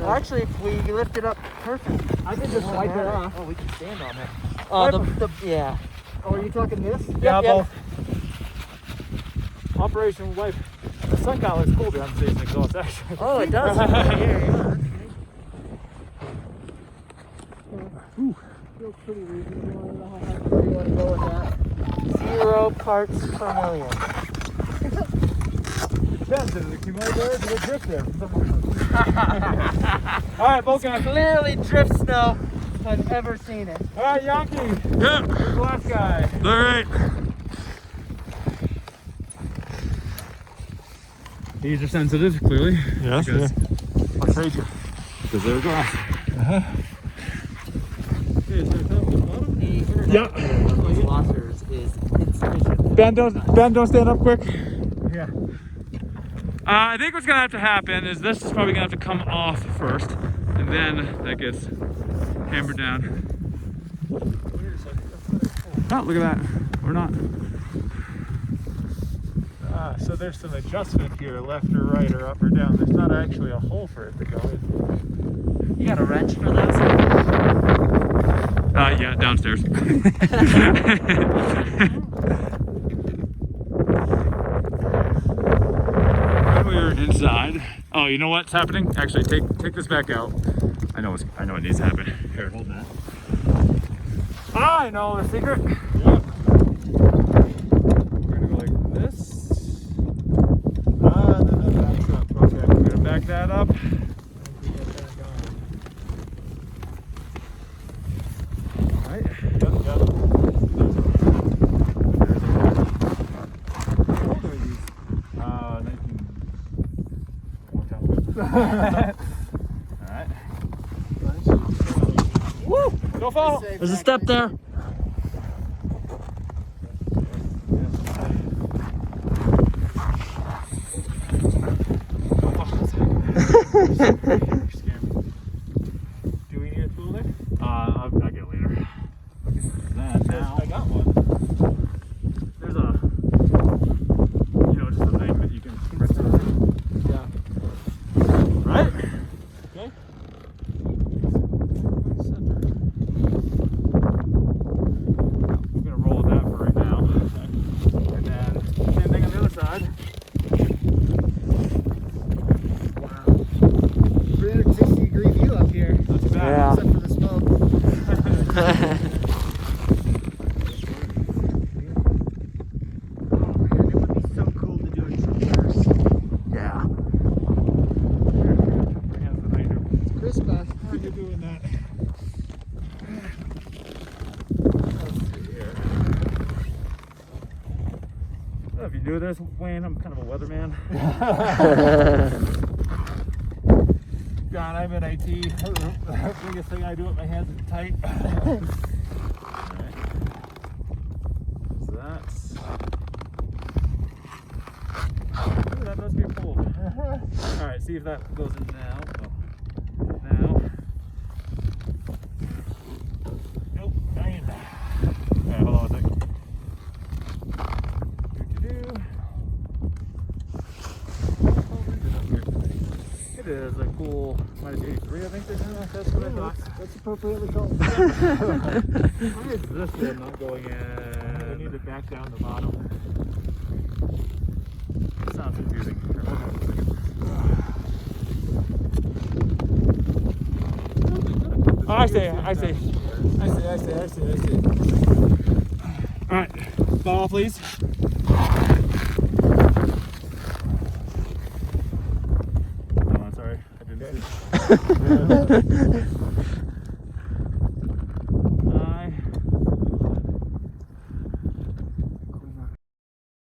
Actually, if we lift it up perfect. I can just wipe it off. Oh, we can stand on it. Yeah. Oh, are you talking this? Yeah, Yep. both. Operation wipe. The sun collar is cool behind the station exhaust, actually. Oh, it does. Here, yeah. Feels pretty reasonable. I don't know how high you want to go with that. 0 parts per million. Depends, did it accumulate there or did it drift there? Alright, boat guy. Clearly drift snow if I've ever seen it. Alright, Yankee. Yeah. Here's the last guy. All right. These are sensitive, clearly. Yes. Because I'll trade you. because they're glass. Yeah. Those washers is insufficient. Ben, don't stand up quick. Yeah. I think what's gonna have to happen is this is probably gonna have to come off first, and then that gets hammered down. Oh, look at that. We're not. So there's some adjustment here, left or right or up or down. There's not actually a hole for it to go in. You got a wrench for those? Yeah, downstairs. We're inside. Oh, you know what's happening? Actually, take this back out. I know what needs to happen. Here, hold that. I know the secret. Yep. We're gonna go like this. And then that backs up. Okay, we're gonna back that up. Alright. Yep. How old are these? 19. Alright. Woo! Don't fall! There's a step there. Do we need a tool there? I'll get it later. Then now, I got one. there's a, just a thing that you can press it. Yeah. Right? Okay. We're gonna roll with that for right now. And then, same thing on the other side. Wow. 360-degree view up here. Not too bad. Yeah. Except for the smoke. Oh man, it would be so cool to do a traverse. Yeah. It's crisp back. How are you doing that? If you do this, Wayne, I'm kind of a weatherman. God, I'm in IT. The biggest thing I do with my hands is tight. Alright. So that's. Ooh, that does get cold. Alright, see if that goes in now. Oh. Now. Nope, dying. Alright, hold on a second. It is a cool -83, I think they said. That's what I thought. That's appropriately cold. Why is this one not going We in? need to back down the bottom. It sounds confusing. Here, hold on a second. Oh, I see. Alright, ball please. Hold on, sorry. I didn't see.